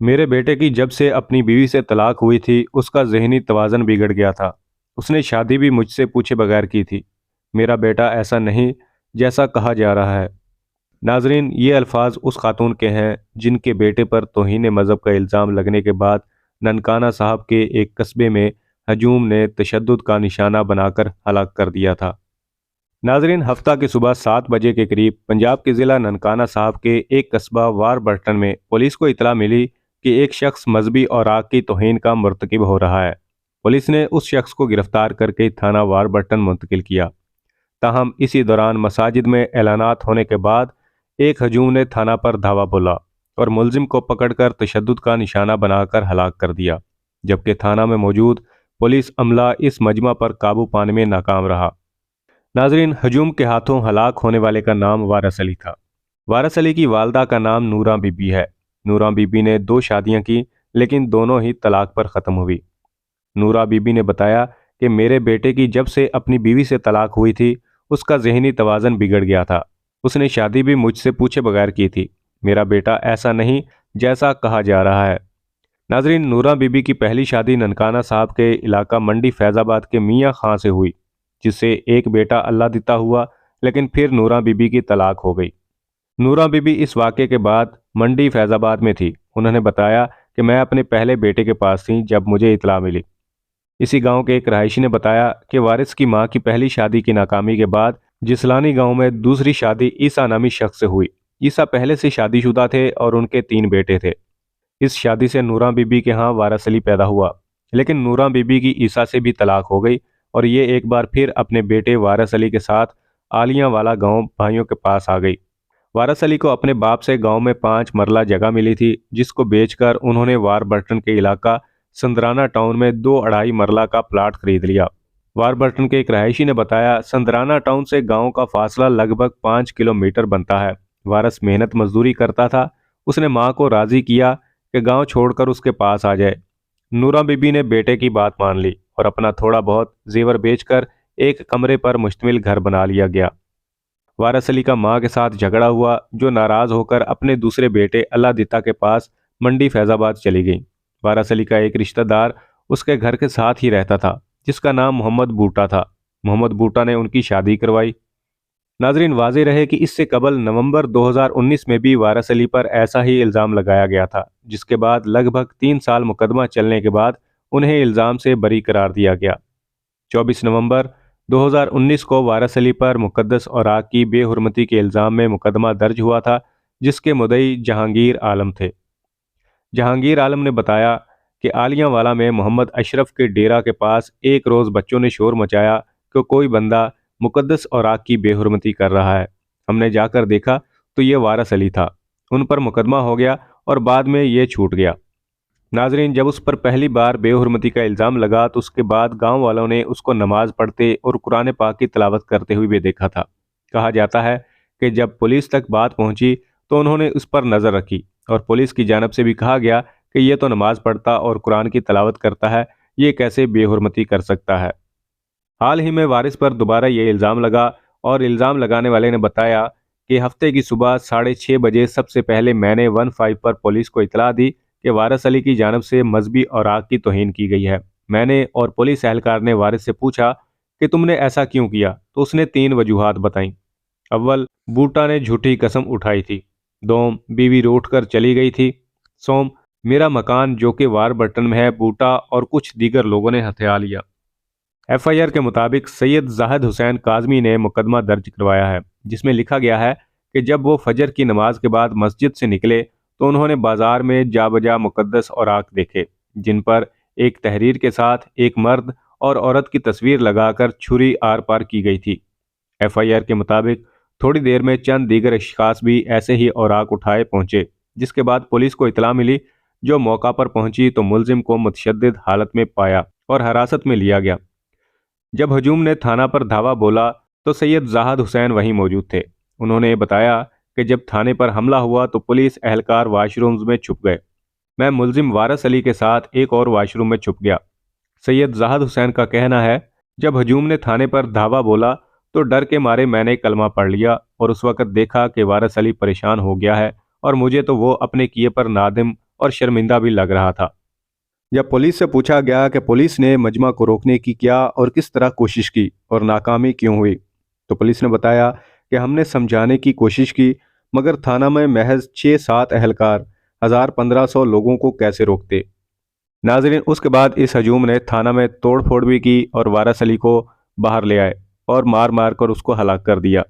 میرے बेटे की जब से अपनी बीवी से तलाक हुई थी उसका जहनी तवाज़न बिगड़ गया था। उसने शादी भी मुझसे पूछे बगैर की थी। मेरा बेटा ऐसा नहीं जैसा कहा जा रहा है। नाजरीन, ये अल्फाज उस खातून के हैं जिनके बेटे पर तौहीन मज़हब का इल्ज़ाम लगने के बाद ननकाना साहब के एक कस्बे में हजूम ने तशद्दुद का निशाना बनाकर हलाक कर दिया था। नाजरीन, हफ्ता की सुबह 7 बजे के करीब पंजाब के ज़िला ननकाना साहब के एक कस्बा वारबर्टन में पुलिस को इतला मिली कि एक शख्स मजहबी और आग की तौहीन का मर्तकब हो रहा है। पुलिस ने उस शख्स को गिरफ्तार करके थाना वारबर्टन मुंतकिल किया। ताहम इसी दौरान मसाजिद में ऐलानात होने के बाद एक हजूम ने थाना पर धावा बोला और मुलजिम को पकड़कर तशद्दुद का निशाना बनाकर हलाक कर दिया, जबकि थाना में मौजूद पुलिस अमला इस मजमा पर काबू पाने में नाकाम रहा। नाजरीन, हजूम के हाथों हलाक होने वाले का नाम वारस अली था। वारस अली की वालदा का नाम नूरा बीबी है। नूरा बीबी ने 2 शादियां की, लेकिन दोनों ही तलाक पर ख़त्म हुई। नूरा बीबी ने बताया कि मेरे बेटे की जब से अपनी बीवी से तलाक हुई थी उसका जहनी तवाज़न बिगड़ गया था। उसने शादी भी मुझसे पूछे बगैर की थी। मेरा बेटा ऐसा नहीं जैसा कहा जा रहा है। नाजरीन, नूरा बीबी की पहली शादी ननकाना साहब के इलाका मंडी फैज़ाबाद के मियाँ खां से हुई, जिससे एक बेटा अल्लाह दिता हुआ, लेकिन फिर नूरा बीबी की तलाक हो गई। नूरा बीबी इस वाक़े के बाद मंडी फैज़ाबाद में थी। उन्होंने बताया कि मैं अपने पहले बेटे के पास थी जब मुझे इतला मिली। इसी गांव के एक रहायशी ने बताया कि वारिस की मां की पहली शादी की नाकामी के बाद जिसलानी गांव में दूसरी शादी ईसा नामी शख्स से हुई। ईसा पहले से शादीशुदा थे और उनके 3 बेटे थे। इस शादी से नूरा बीबी के यहाँ वारिस अली पैदा हुआ, लेकिन नूरा बीबी की ईसा से भी तलाक हो गई और ये एक बार फिर अपने बेटे वारिस अली के साथ आलियां वाला गांव भाइयों के पास आ गई। वारिस अली को अपने बाप से गांव में 5 मरला जगह मिली थी, जिसको बेचकर उन्होंने वारबर्टन के इलाका संदराना टाउन में 2 अढ़ाई मरला का प्लाट खरीद लिया। वारबर्टन के एक रहायशी ने बताया, संदराना टाउन से गांव का फासला लगभग 5 किलोमीटर बनता है। वारिस मेहनत मजदूरी करता था। उसने मां को राजी किया कि गांव छोड़कर उसके पास आ जाए। नूरा बीबी ने बेटे की बात मान ली और अपना थोड़ा बहुत जेवर बेचकर एक कमरे पर मुश्तमिल घर बना लिया गया। वारिस अली का मां के साथ झगड़ा हुआ, जो नाराज होकर अपने दूसरे बेटे अल्लाह दिता के पास मंडी फैजाबाद चली गई। वारिस अली का एक रिश्तेदार उसके घर के साथ ही रहता था, जिसका नाम मोहम्मद बूटा था। मोहम्मद बूटा ने उनकी शादी करवाई। नाजरीन, वाज़ेह रहे कि इससे कबल नवंबर 2019 में भी वारिस अली पर ऐसा ही इल्ज़ाम लगाया गया था, जिसके बाद लगभग 3 साल मुकदमा चलने के बाद उन्हें इल्ज़ाम से बरी करार दिया गया। 24 नवंबर 2019 को वारिस अली पर मुकद्दस औराक की बेहुरमती के इल्ज़ाम में मुकदमा दर्ज हुआ था, जिसके मुद्दई जहांगीर आलम थे। जहांगीर आलम ने बताया कि आलियांवाला में मोहम्मद अशरफ के डेरा के पास एक रोज़ बच्चों ने शोर मचाया कि कोई बंदा मुकद्दस औराक की बेहुरमती कर रहा है। हमने जाकर देखा तो ये वारिस अली था। उन पर मुकदमा हो गया और बाद में ये छूट गया। नाजरीन, जब उस पर पहली बार बेहुरमती का इल्ज़ाम लगा तो उसके बाद गांव वालों ने उसको नमाज पढ़ते और कुरान पाक की तिलावत करते हुए भी देखा था। कहा जाता है कि जब पुलिस तक बात पहुंची तो उन्होंने उस पर नज़र रखी और पुलिस की जानब से भी कहा गया कि ये तो नमाज पढ़ता और कुरान की तिलावत करता है, ये कैसे बेहुरमती कर सकता है। हाल ही में वारिस पर दोबारा ये इल्ज़ाम लगा और इल्ज़ाम लगाने वाले ने बताया कि हफ्ते की सुबह 6:30 बजे सबसे पहले मैंने 15 पर पुलिस को इतला दी कि वारिस अली की जानब से मजहबी औराक की तौहीन की गई है। मैंने और पुलिस एहलकार ने वारिस से पूछा कि तुमने ऐसा क्यों किया, तो उसने 3 वजूहात बताईं। अव्वल, बूटा ने झूठी कसम उठाई थी। दोम, बीवी रूठ कर चली गई थी। सोम, मेरा मकान जो कि वारबर्टन में है, बूटा और कुछ दीगर लोगों ने हथिया लिया। एफआईआर के मुताबिक सैयद जाहिद हुसैन काजमी ने मुकदमा दर्ज करवाया है, जिसमें लिखा गया है कि जब वो फजर की नमाज के बाद मस्जिद से निकले तो उन्होंने बाजार में जाबजा मुकद्दस औराक देखे, जिन पर एक तहरीर के साथ एक मर्द और औरत की तस्वीर लगाकर छुरी आर पार की गई थी। एफआईआर के मुताबिक थोड़ी देर में चंद दीगर अशखास भी ऐसे ही औराक उठाए पहुंचे, जिसके बाद पुलिस को इतला मिली, जो मौका पर पहुंची तो मुलजिम को मुतशद्दिद हालत में पाया और हिरासत में लिया गया। जब हजूम ने थाना पर धावा बोला तो सैयद जाहिद हुसैन वहीं मौजूद थे। उन्होंने बताया कि जब थाने पर हमला हुआ तो पुलिस एहलकार वाशरूम्स में छुप गए। मैं मुलजिम वारिस अली के साथ एक और वाशरूम में छुप गया। सैयद जाहिद हुसैन का कहना है, जब हजूम ने थाने पर धावा बोला तो डर के मारे मैंने कलमा पढ़ लिया और उस वक़्त देखा कि वारिस अली परेशान हो गया है और मुझे तो वो अपने किए पर नादिम اور شرمندہ بھی لگ رہا تھا۔ جب پولیس سے پوچھا گیا کہ پولیس نے مجمع کو روکنے کی کیا اور کس طرح کوشش کی اور ناکامی کیوں ہوئی، تو پولیس نے بتایا کہ ہم نے سمجھانے کی کوشش کی، مگر تھانہ میں محض 6-7 اہلکار 1500 لوگوں کو کیسے روکتے۔ ناظرین، اس کے بعد اس ہجوم نے تھانہ میں توڑ پھوڑ بھی کی اور وارث علی کو باہر لے آئے اور مار مار کر اس کو ہلاک کر دیا۔